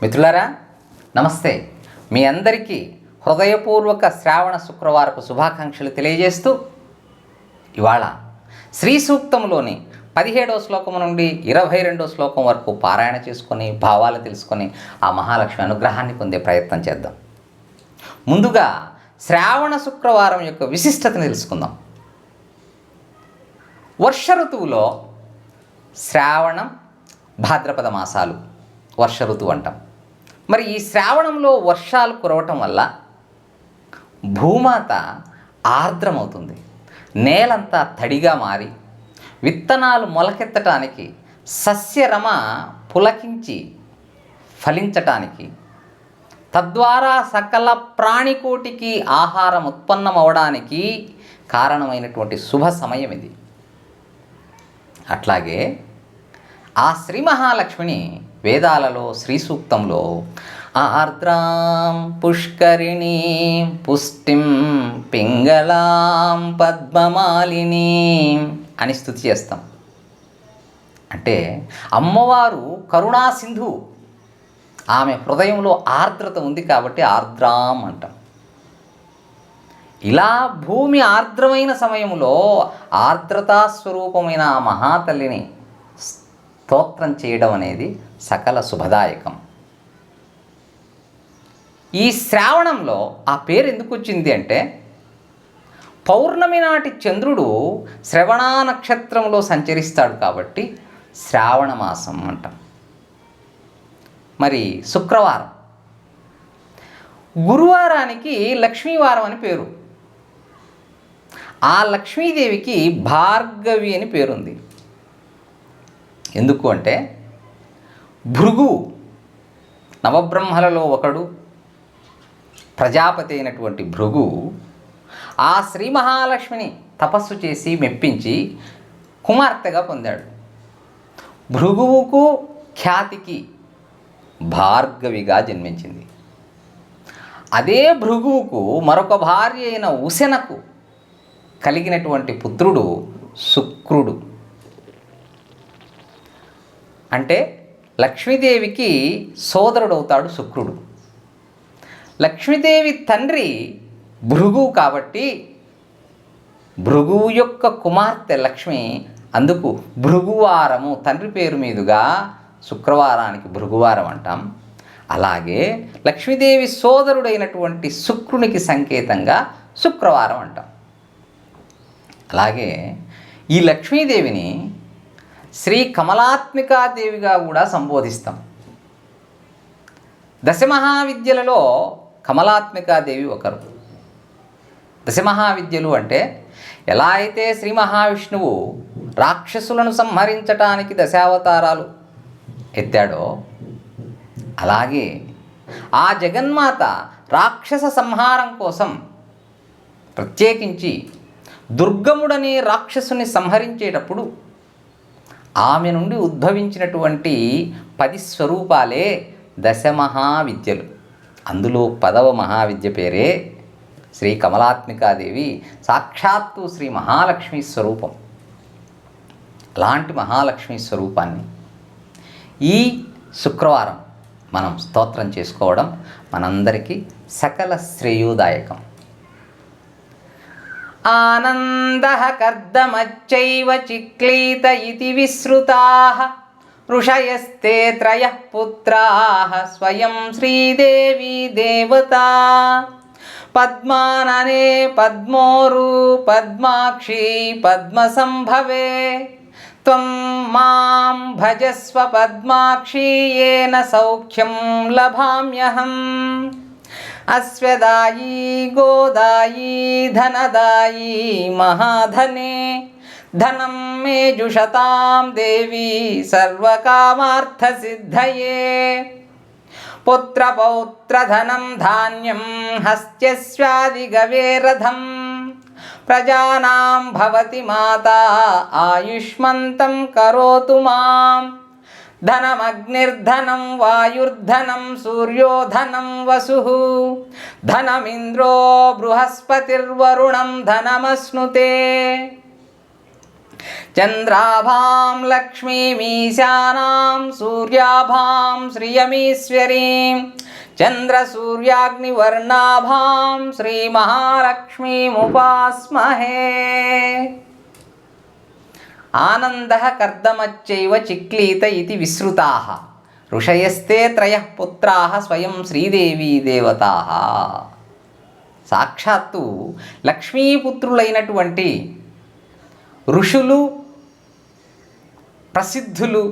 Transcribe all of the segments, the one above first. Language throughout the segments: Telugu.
మిత్రులారా నమస్తే. మీ అందరికీ హృదయపూర్వక శ్రావణ శుక్రవారపు శుభాకాంక్షలు తెలియజేస్తూ ఇవాళ శ్రీ సూక్తంలోని 17వ శ్లోకం నుండి 22వ శ్లోకం వరకు పారాయణ చేసుకొని భావాలు తెలుసుకొని ఆ మహాలక్ష్మి అనుగ్రహాన్ని పొందే ప్రయత్నం చేద్దాం. ముందుగా శ్రావణ శుక్రవారం యొక్క విశిష్టతను తెలుసుకుందాం. వర్ష ఋతువులో శ్రావణం భాద్రపద మాసాలు వర్ష ఋతువు అంటాం. మరి ఈ శ్రావణంలో వర్షాలు కురవటం వల్ల భూమాత ఆర్ద్రమవుతుంది. నేలంతా తడిగా మారి విత్తనాలు మొలకెత్తటానికి, సస్యరమ పులకించి ఫలించటానికి, తద్వారా సకల ప్రాణికోటికి ఆహారం ఉత్పన్నమవడానికి కారణమైనటువంటి శుభ సమయం ఇది. అట్లాగే ఆ శ్రీ మహాలక్ష్మిని వేదాలలో శ్రీ సూక్తంలో ఆర్ద్రాం పుష్కరిణీ పుష్టిం పింగళాం పద్మమాలిని అని స్తుతి చేస్తాం. అంటే అమ్మవారు కరుణా సింధు, ఆమె హృదయంలో ఆర్ద్రత ఉంది కాబట్టి ఆర్ద్రాం అంటాం. ఇలా భూమి ఆర్ద్రమైన సమయంలో ఆర్ద్రతా స్వరూపమైన ఆ మహాతల్లిని స్తోత్రం చేయడం అనేది సకల శుభదాయకం. ఈ శ్రావణంలో ఆ పేరు ఎందుకు వచ్చింది అంటే, పౌర్ణమి నాటి చంద్రుడు శ్రవణ నక్షత్రంలో సంచరిస్తాడు కాబట్టి శ్రావణ మాసం అంటాం. మరి శుక్రవారం, గురువారానికి లక్ష్మీవారం అని పేరు. ఆ లక్ష్మీదేవికి భార్గవి అని పేరుంది. ఎందుకు అంటే, భృగు నవబ్రహ్మలలో ఒకడు, ప్రజాపతి అయినటువంటి భృగు ఆ శ్రీ మహాలక్ష్మిని తపస్సు చేసి మెప్పించి కుమార్తెగా పొందాడు. భృగువుకు ఖ్యాతికి భార్గవిగా జన్మించింది. అదే భృగువుకు మరొక భార్య అయిన ఉశనకు కలిగినటువంటి పుత్రుడు శుక్రుడు. అంటే లక్ష్మీదేవికి సోదరుడవుతాడు శుక్రుడు. లక్ష్మీదేవి తండ్రి భృగువు కాబట్టి భృగువు యొక్క కుమార్తె లక్ష్మి, అందుకు భృగువారము తండ్రి పేరు మీదుగా శుక్రవారానికి భృగువారం అంటాం. అలాగే లక్ష్మీదేవి సోదరుడైనటువంటి శుక్రునికి సంకేతంగా శుక్రవారం అంటాం. అలాగే ఈ లక్ష్మీదేవిని శ్రీ కమలాత్మికాదేవిగా కూడా సంబోధిస్తాం. దశమహావిద్యలలో కమలాత్మికాదేవి ఒకరు. దశమహావిద్యలు అంటే, ఎలా అయితే శ్రీ మహావిష్ణువు రాక్షసులను సంహరించటానికి దశావతారాలు ఎత్తాడో, అలాగే ఆ జగన్మాత రాక్షస సంహారం కోసం ప్రత్యేకించి దుర్గముడనే రాక్షసుని సంహరించేటప్పుడు ఆమె నుండి ఉద్భవించినటువంటి 10 స్వరూపాలే దశమహావిద్యలు. అందులో 10వ మహావిద్య పేరే శ్రీ కమలాత్మికాదేవి, సాక్షాత్తు శ్రీ మహాలక్ష్మి స్వరూపం. అలాంటి మహాలక్ష్మి స్వరూపాన్ని ఈ శుక్రవారం మనం స్తోత్రం చేసుకోవడం మనందరికీ సకల శ్రేయోదాయకం. ఆనందః కర్దమచ్చైవ చిక్లీత ఇతి విశ్రుతాః ఋషయస్తే త్రయః పుత్రాః స్వయం శ్రీదేవి దేవతా పద్మాననే పద్మోరు పద్మాక్షి పద్మసంభవే త్వం మాం భజస్వ పద్మాక్షి యేన సౌఖ్యం లభామ్యహం అశ్వదాయీ గోదాయీ ధనదాయీ మహాధనే ధనం మే జుషతాం దేవి సర్వకామార్థసిద్ధయే పుత్రపౌత్రధనం ధాన్యం హస్త్యస్వాదిగవేరథం ప్రజానాం భవతి మాతా ఆయుష్మంతం కరోతు మాం ధనమగ్నిర్ధనం వాయుర్ధనం సూర్యోధనం వసుః ధనమింద్రో బృహస్పతిర్వరుణం ధనమశ్నుతే చంద్రాభాం లక్ష్మీమీశానాం సూర్యాభాం శ్రియమీశ్వరీం చంద్రసూర్యాగ్నివర్ణాభాం శ్రీమహాలక్ష్మీముపాస్మహే. ఆనందః కర్దమచ్చైవ చిక్లీత ఇతి విశ్రుతాః ఋషయస్తే త్రయః పుత్రాః స్వయం శ్రీదేవీ దేవతాః. సాక్షాత్తు లక్ష్మీపుత్రులైనటువంటి ఋషులు, ప్రసిద్ధులు,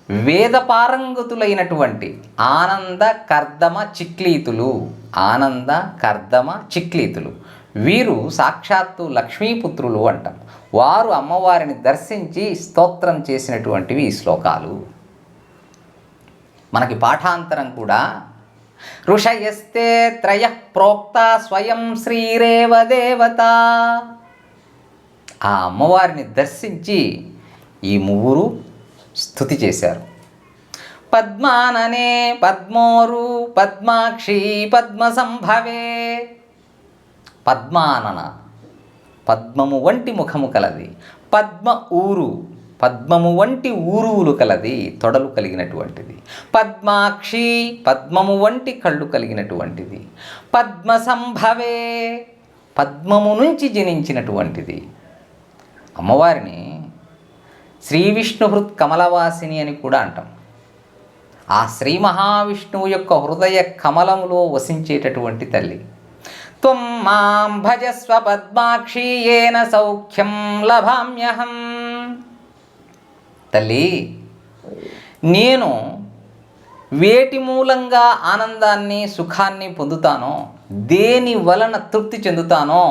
వేదపారంగతులైనటువంటి ఆనంద కర్దమ చిక్లీతులు, ఆనంద కర్దమ చిక్లీతులు వీరు సాక్షాత్తు లక్ష్మీపుత్రులు అంటాం. వారు అమ్మవారిని దర్శించి స్తోత్రం చేసినటువంటివి ఈ శ్లోకాలు. మనకి పాఠాంతరం కూడా ఋషయస్తే త్రయః ప్రోక్త స్వయం శ్రీరేవ దేవత. ఆ అమ్మవారిని దర్శించి ఈ ముగ్గురు స్తుతి చేశారు. పద్మాననే పద్మోరు పద్మాక్షి పద్మసంభవే. పద్మానన పద్మము వంటి ముఖము కలది, పద్మ ఊరు పద్మము వంటి ఊరువులు కలది, తొడలు కలిగినటువంటిది, పద్మాక్షి పద్మము వంటి కళ్ళు కలిగినటువంటిది, పద్మసంభవే పద్మము నుంచి జనించినటువంటిది. అమ్మవారిని శ్రీ విష్ణుహృత్ కమలవాసిని అని కూడా అంటాం. ఆ శ్రీ మహావిష్ణువు యొక్క హృదయ కమలములో వసించేటటువంటి తల్లి. త్వం మాం భజస్వ పద్మాక్షి ఏన సౌఖ్యం లభామ్యహం. తల్లి, నేను వేటి మూలంగా ఆనందాన్ని సుఖాన్ని పొందుతానో, దేని వలన తృప్తి చెందుతానో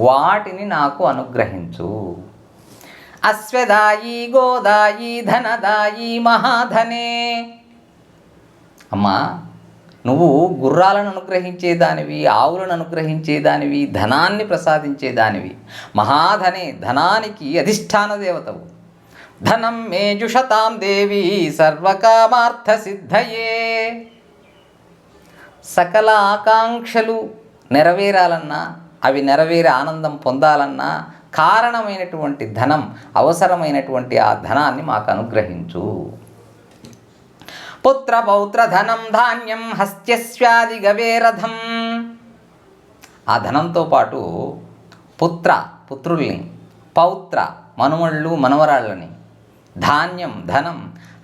వాటిని నాకు అనుగ్రహించు. అశ్వదాయి గోదాయి ధనదాయి మహాధనే. అమ్మా, నువ్వు గుర్రాలను అనుగ్రహించేదానివి, ఆవులను అనుగ్రహించేదానివి, ధనాన్ని ప్రసాదించేదానివి, మహాధనే ధనానికి అధిష్టాన దేవతవు. ధనం మే జుషతాం దేవి సర్వకామార్థ సిద్ధయే. సకల ఆకాంక్షలు నెరవేరాలన్నా, అవి నెరవేరే ఆనందం పొందాలన్నా కారణమైనటువంటి ధనం, అవసరమైనటువంటి ఆ ధనాన్ని మాకు అనుగ్రహించు. పుత్ర పౌత్ర ధనం ధాన్యం హస్త్యస్వాది గవేరథం. ఆ ధనంతో పాటు పుత్రుల్ని, పౌత్ర మనుమళ్ళు మనవరాళ్ళని, ధాన్యం ధనం,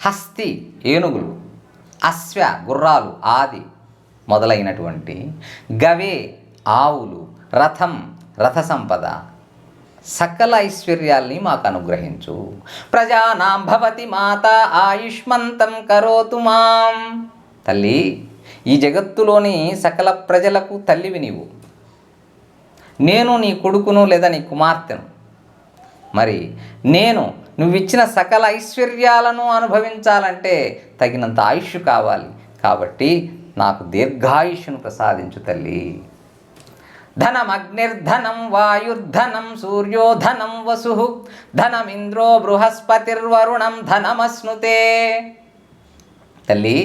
హస్తి ఏనుగులు, అశ్వ గుర్రాలు ఆది మొదలైనటువంటి, గవే ఆవులు, రథం రథ సంపద, సకల ఐశ్వర్యాల్ని మాకు అనుగ్రహించు. ప్రజానాం భవతి మాత ఆయుష్మంతం కరోతు మాం. తల్లి, ఈ జగత్తులోని సకల ప్రజలకు తల్లివి నీవు. నేను నీ కొడుకును లేదా నీ కుమార్తెను. మరి నేను నువ్విచ్చిన సకల ఐశ్వర్యాలను అనుభవించాలంటే తగినంత ఆయుష్ కావాలి. కాబట్టి నాకు దీర్ఘాయుష్ను ప్రసాదించు తల్లి. ధనమగ్నిర్ధనం వాయుర్ధనం సూర్యోధనం వసు ధనమింద్రో బృహస్పతిర్వరుణం ధనమస్నుతే. తల్లి,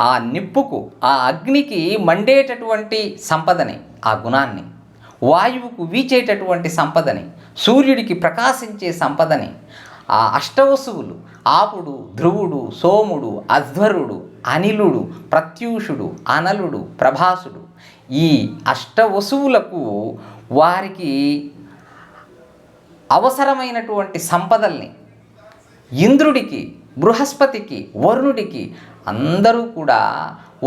ఆ నిప్పుకు, ఆ అగ్నికి మండేటటువంటి సంపదని, ఆ గుణాన్ని, వాయువుకు వీచేటటువంటి సంపదని, సూర్యుడికి ప్రకాశించే సంపదని, ఆ అష్టవసువులు ఆపుడు, ధ్రువుడు, సోముడు, అధ్వరుడు, అనిలుడు, ప్రత్యూషుడు, అనలుడు, ప్రభాసుడు, ఈ అష్టవసువులకు వారికి అవసరమైనటువంటి సంపదల్ని ఇంద్రుడికి, బృహస్పతికి, వరుణుడికి అందరూ కూడా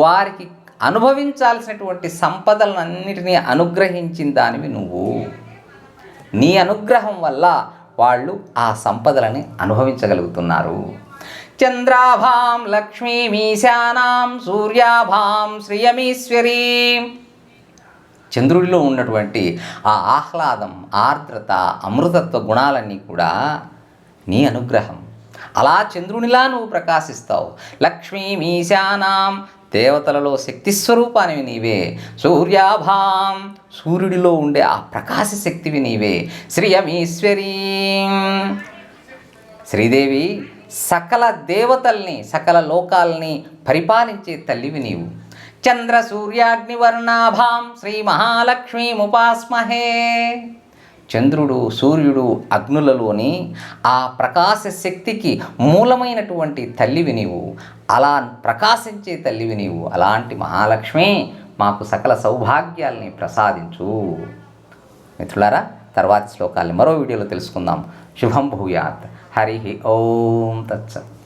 వారికి అనుభవించాల్సినటువంటి సంపదలన్నిటినీ అనుగ్రహించిన దానివి నువ్వు. నీ అనుగ్రహం వల్ల వాళ్ళు ఆ సంపదలని అనుభవించగలుగుతున్నారు. చంద్రాభాం లక్ష్మీమీశానాం సూర్యాభాం శ్రియమీశ్వరీం. చంద్రుడిలో ఉన్నటువంటి ఆ ఆహ్లాదం, ఆర్ద్రత, అమృతత్వ గుణాలన్నీ కూడా నీ అనుగ్రహం. అలా చంద్రునిలా నువ్వు ప్రకాశిస్తావు. లక్ష్మీమీశానాం, దేవతలలో శక్తి స్వరూపానివి నీవే. సూర్యాభాం, సూర్యుడిలో ఉండే ఆ ప్రకాశ శక్తివి నీవే. శ్రియమీశ్వరీం, శ్రీదేవి సకల దేవతల్ని, సకల లోకాల్ని పరిపాలించే తల్లివి నీవు. చంద్ర సూర్యాగ్నివర్ణాభాం శ్రీ మహాలక్ష్మీముపాస్మహే. చంద్రుడు, సూర్యుడు, అగ్నులలోని ఆ ప్రకాశ శక్తికి మూలమైనటువంటి తల్లివి నీవు. అలా ప్రకాశించే తల్లివి నీవు. అలాంటి మహాలక్ష్మి మాకు సకల సౌభాగ్యాల్ని ప్రసాదించు. మిత్రులారా, తర్వాతి శ్లోకాల్ని మరో వీడియోలో తెలుసుకుందాం. శుభం భూయాత్. హరి ఓం తత్సత్.